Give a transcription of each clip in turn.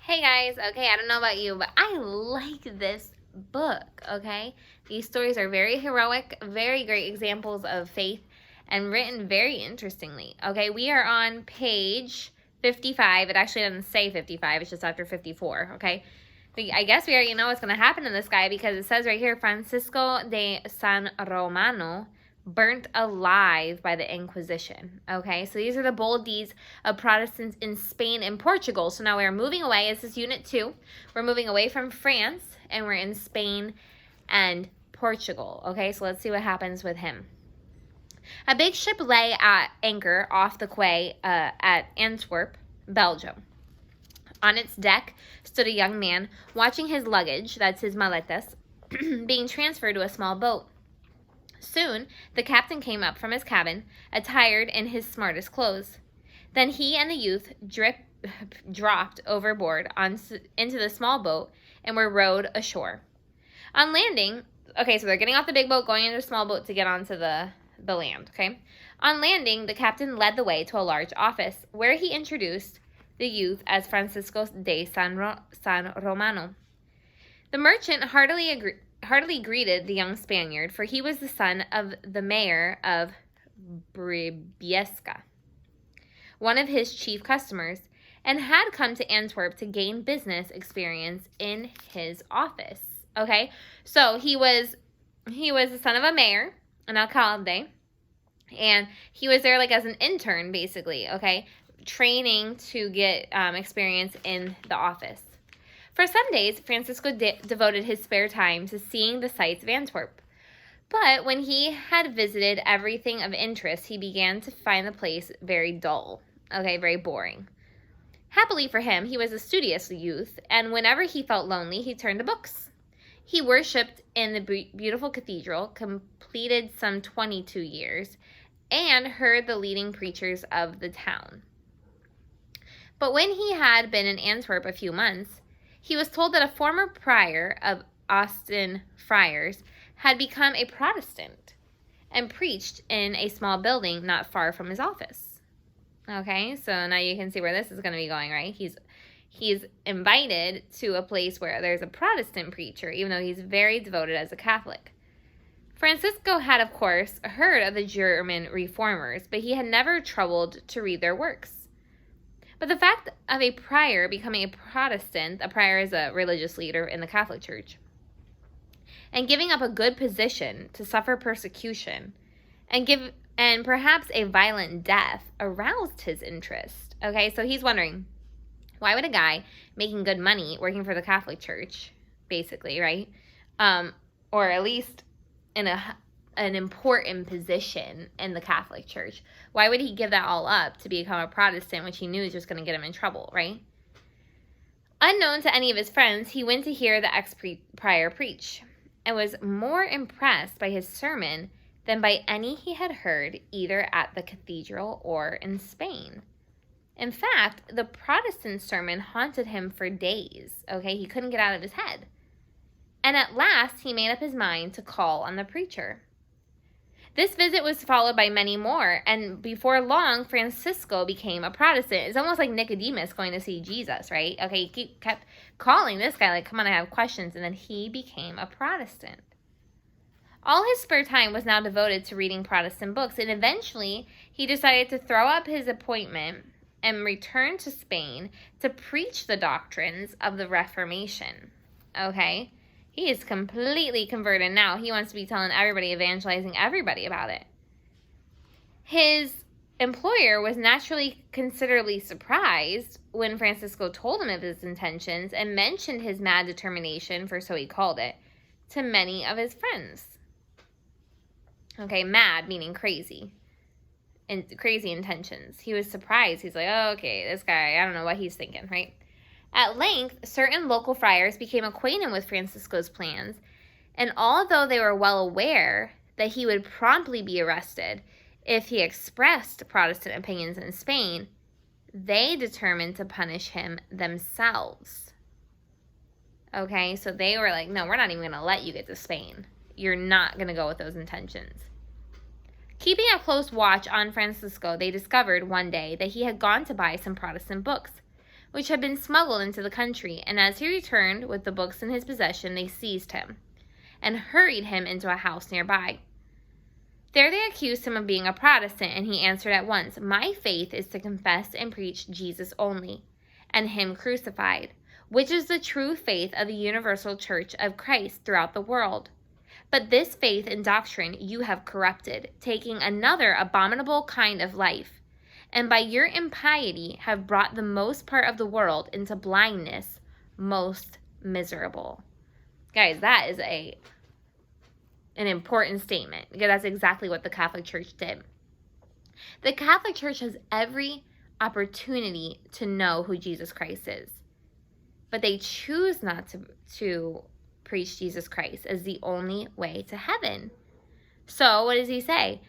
Hey guys, okay, I don't know about you, but I like this book, okay? These stories are very heroic, very great examples of faith, and written very interestingly, okay? We are on page 55. It actually doesn't say 55, it's just after 54, okay? I guess we already know what's going to happen to this guy because it says right here, Francisco de San Romano burnt alive by the Inquisition. Okay, so these are the bold deeds of Protestants in Spain and Portugal. So now we're moving away. This is Unit 2. We're moving away from France and we're in Spain and Portugal. Okay, so let's see what happens with him. A big ship lay at anchor off the quay at Antwerp, Belgium. On its deck stood a young man watching his luggage, that's his maletas, being transferred to a small boat. Soon, the captain came up from his cabin, attired in his smartest clothes. Then he and the youth dropped overboard into the small boat and were rowed ashore. On landing, okay, so they're getting off the big boat, going into a small boat to get onto the land, okay? On landing, the captain led the way to a large office, where he introduced the youth as Francisco de San Romano. The merchant heartily greeted the young Spaniard, for he was the son of the mayor of Bribiesca, one of his chief customers, and had come to Antwerp to gain business experience in his office. Okay, so he was the son of a mayor, an alcalde, and he was there like as an intern, basically, okay, training to get experience in the office. For some days, Francisco devoted his spare time to seeing the sights of Antwerp. But when he had visited everything of interest, he began to find the place very dull, okay, very boring. Happily for him, he was a studious youth, and whenever he felt lonely, he turned to books. He worshipped in the beautiful cathedral, completed some 22 years, and heard the leading preachers of the town. But when he had been in Antwerp a few months, he was told that a former prior of Austin Friars had become a Protestant and preached in a small building not far from his office. Okay, so now you can see where this is going to be going, right? He's invited to a place where there's a Protestant preacher, even though he's very devoted as a Catholic. Francisco had, of course, heard of the German reformers, but he had never troubled to read their works. But the fact of a prior becoming a Protestant, a prior is a religious leader in the Catholic Church, and giving up a good position to suffer persecution and perhaps a violent death aroused his interest. Okay, so he's wondering, why would a guy making good money working for the Catholic Church, basically, right? Or at least in an important position in the Catholic Church, why would he give that all up to become a Protestant, which he knew was just going to get him in trouble, right? Unknown to any of his friends, he went to hear the ex-prior preach and was more impressed by his sermon than by any he had heard either at the cathedral or in Spain. In fact, the Protestant sermon haunted him for days, okay? He couldn't get out of his head. And at last, he made up his mind to call on the preacher. This visit was followed by many more, and before long, Francisco became a Protestant. It's almost like Nicodemus going to see Jesus, right? Okay, he kept calling this guy, like, come on, I have questions, and then he became a Protestant. All his spare time was now devoted to reading Protestant books, and eventually, he decided to throw up his appointment and return to Spain to preach the doctrines of the Reformation, okay? He is completely converted now. He wants to be telling everybody, evangelizing everybody about it. His employer was naturally considerably surprised when Francisco told him of his intentions and mentioned his mad determination, for so he called it, to many of his friends. Okay, mad meaning crazy. And crazy intentions. He was surprised. He's like, oh, okay, this guy, I don't know what he's thinking, right? At length, certain local friars became acquainted with Francisco's plans, and although they were well aware that he would promptly be arrested if he expressed Protestant opinions in Spain, they determined to punish him themselves. Okay, so they were like, no, we're not even going to let you get to Spain. You're not going to go with those intentions. Keeping a close watch on Francisco, they discovered one day that he had gone to buy some Protestant books, which had been smuggled into the country, and as he returned with the books in his possession, they seized him and hurried him into a house nearby. There they accused him of being a Protestant, and he answered at once, "My faith is to confess and preach Jesus only, and him crucified, which is the true faith of the universal church of Christ throughout the world. But this faith and doctrine you have corrupted, taking another abominable kind of life, and by your impiety have brought the most part of the world into blindness, most miserable." Guys, that is an important statement, because that's exactly what the Catholic Church did. The Catholic Church has every opportunity to know who Jesus Christ is, but they choose not to preach Jesus Christ as the only way to heaven. So what does he say?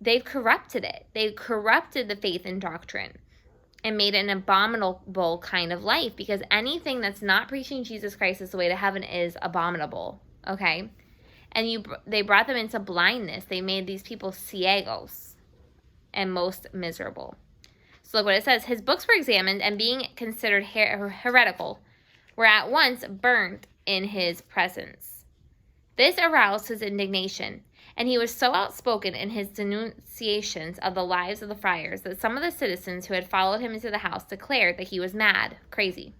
They've corrupted it. They've corrupted the faith and doctrine and made it an abominable kind of life, because anything that's not preaching Jesus Christ as the way to heaven is abominable, okay? And they brought them into blindness. They made these people ciegos and most miserable. So look what it says. His books were examined, and being considered heretical, were at once burned in his presence. This aroused his indignation, and he was so outspoken in his denunciations of the lives of the friars that some of the citizens who had followed him into the house declared that he was mad, crazy.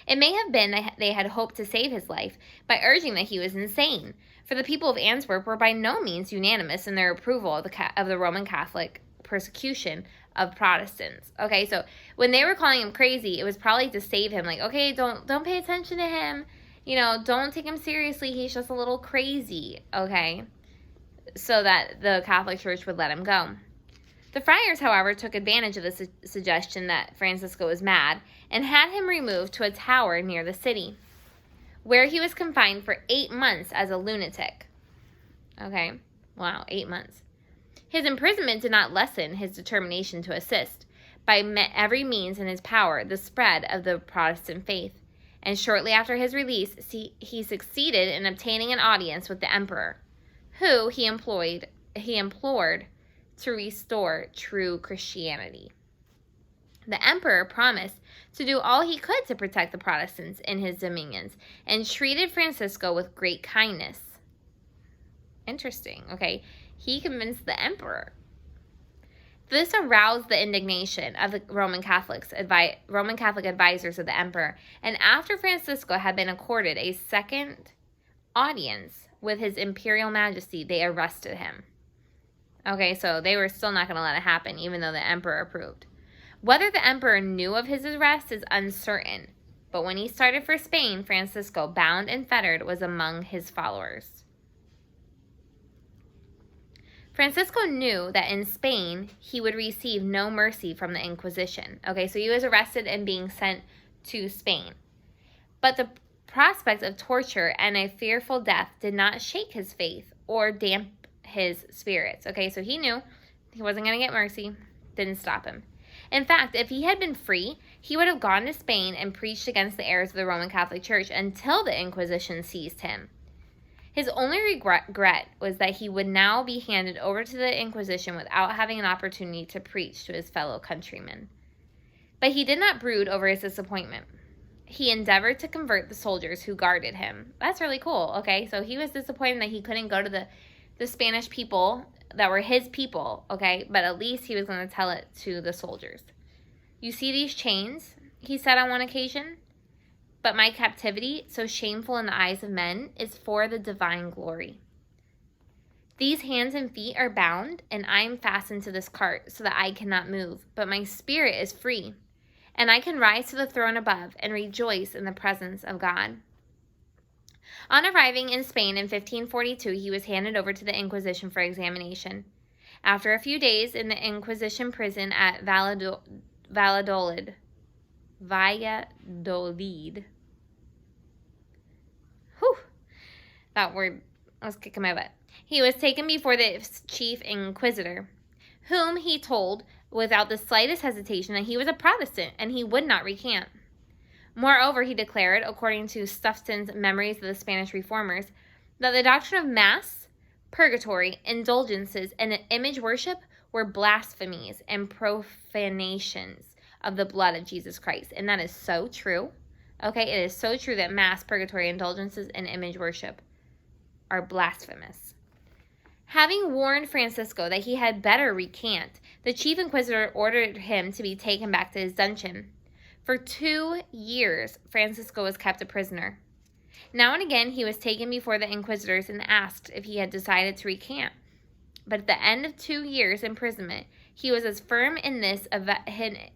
It may have been that they had hoped to save his life by urging that he was insane, for the people of Antwerp were by no means unanimous in their approval of the Roman Catholic persecution of Protestants. Okay, so when they were calling him crazy, it was probably to save him. Like, okay, don't pay attention to him. You know, don't take him seriously. He's just a little crazy, okay? So that the Catholic Church would let him go. The friars, however, took advantage of the suggestion that Francisco was mad and had him removed to a tower near the city, where he was confined for 8 months as a lunatic. Okay, wow, 8 months. His imprisonment did not lessen his determination to assist, by every means in his power, the spread of the Protestant faith, and shortly after his release, he succeeded in obtaining an audience with the emperor, who he implored to restore true Christianity. The emperor promised to do all he could to protect the Protestants in his dominions, and treated Francisco with great kindness. Interesting, okay? He convinced the emperor. This aroused the indignation of the Roman Catholic advisors of the emperor, and after Francisco had been accorded a second audience with his imperial majesty, they arrested him. Okay, so they were still not going to let it happen, even though the emperor approved. Whether the emperor knew of his arrest is uncertain, but when he started for Spain, Francisco, bound and fettered, was among his followers. Francisco knew that in Spain he would receive no mercy from the Inquisition. Okay, so he was arrested and being sent to Spain. But the prospect of torture and a fearful death did not shake his faith or damp his spirits. Okay, so he knew he wasn't going to get mercy. Didn't stop him. In fact, if he had been free, he would have gone to Spain and preached against the errors of the Roman Catholic Church until the Inquisition seized him. His only regret was that he would now be handed over to the Inquisition without having an opportunity to preach to his fellow countrymen. But he did not brood over his disappointment. He endeavored to convert the soldiers who guarded him. That's really cool, okay? So he was disappointed that he couldn't go to the Spanish people that were his people, okay? But at least he was going to tell it to the soldiers. "You see these chains," he said on one occasion, "but my captivity, so shameful in the eyes of men, is for the divine glory. These hands and feet are bound, and I am fastened to this cart so that I cannot move, but my spirit is free, and I can rise to the throne above and rejoice in the presence of God." On arriving in Spain in 1542, he was handed over to the Inquisition for examination. After a few days in the Inquisition prison at Valladolid. Whew, that word was kicking my butt. He was taken before the chief inquisitor, whom he told without the slightest hesitation that he was a Protestant and he would not recant. Moreover, he declared, according to Stufton's Memories of the Spanish Reformers, that the doctrine of Mass, purgatory, indulgences, and image worship were blasphemies and profanations of the blood of Jesus Christ. And that is so true. Okay, it is so true that mass, purgatory, indulgences, and image worship are blasphemous. Having warned Francisco that he had better recant, the chief inquisitor ordered him to be taken back to his dungeon. For 2 years, Francisco was kept a prisoner. Now and again, he was taken before the inquisitors and asked if he had decided to recant. But at the end of 2 years' imprisonment, he was as firm in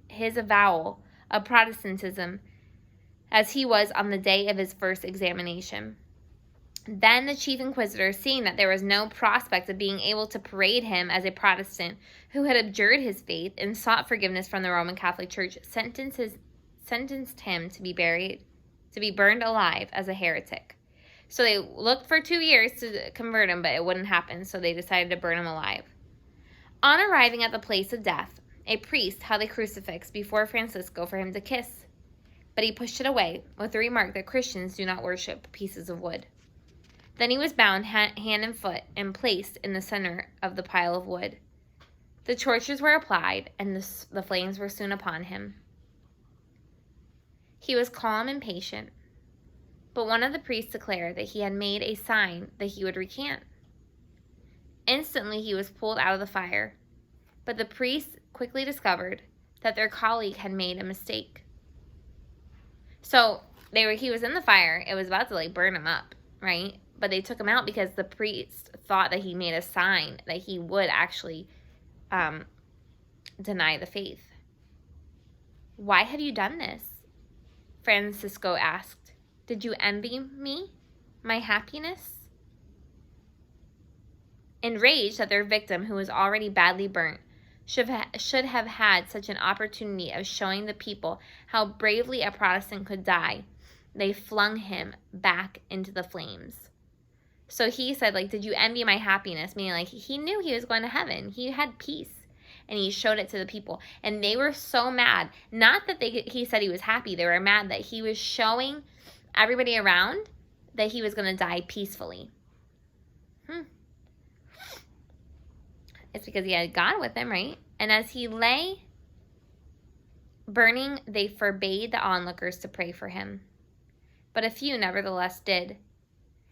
his avowal of Protestantism as he was on the day of his first examination. Then the chief inquisitor, seeing that there was no prospect of being able to parade him as a Protestant who had abjured his faith and sought forgiveness from the Roman Catholic Church, sentenced him to be burned alive as a heretic. So they looked for 2 years to convert him, but it wouldn't happen, so they decided to burn him alive. On arriving at the place of death, a priest held a crucifix before Francisco for him to kiss, but he pushed it away with the remark that Christians do not worship pieces of wood. Then he was bound hand and foot and placed in the center of the pile of wood. The torches were applied, and the flames were soon upon him. He was calm and patient, but one of the priests declared that he had made a sign that he would recant. Instantly he was pulled out of the fire, but the priests quickly discovered that their colleague had made a mistake. So he was in the fire. It was about to burn him up, right? But they took him out because the priest thought that he made a sign that he would actually deny the faith. Why have you done this? Francisco asked. Did you envy me, my happiness? Enraged that their victim, who was already badly burnt, should have had such an opportunity of showing the people how bravely a Protestant could die, they flung him back into the flames. So he said, did you envy my happiness? Meaning, he knew he was going to heaven. He had peace. And he showed it to the people. And they were so mad. Not that he said he was happy. They were mad that he was showing everybody around that he was going to die peacefully. It's because he had God with him, right? And as he lay burning, they forbade the onlookers to pray for him. But a few nevertheless did.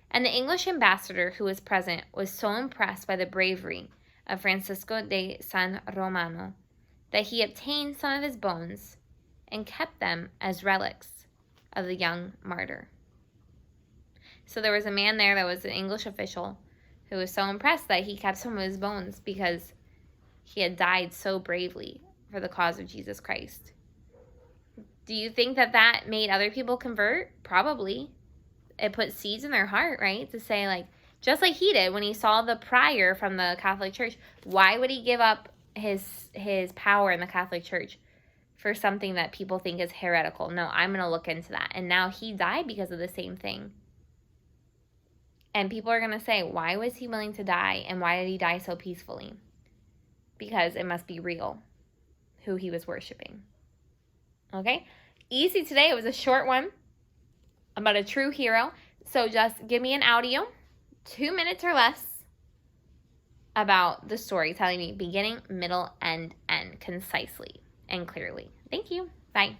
And the English ambassador who was present was so impressed by the bravery of Francisco de San Romano that he obtained some of his bones and kept them as relics of the young martyr. So there was a man there that was an English official who was so impressed that he kept some of his bones because he had died so bravely for the cause of Jesus Christ. Do you think that made other people convert? Probably. It put seeds in their heart, right? To say, just like he did when he saw the prior from the Catholic Church, why would he give up his power in the Catholic Church for something that people think is heretical? No, I'm going to look into that. And now he died because of the same thing. And people are going to say, why was he willing to die? And why did he die so peacefully? Because it must be real who he was worshiping. Okay? Easy today. It was a short one about a true hero. So just give me an audio, 2 minutes or less, about the story, telling me beginning, middle, and end concisely and clearly. Thank you. Bye.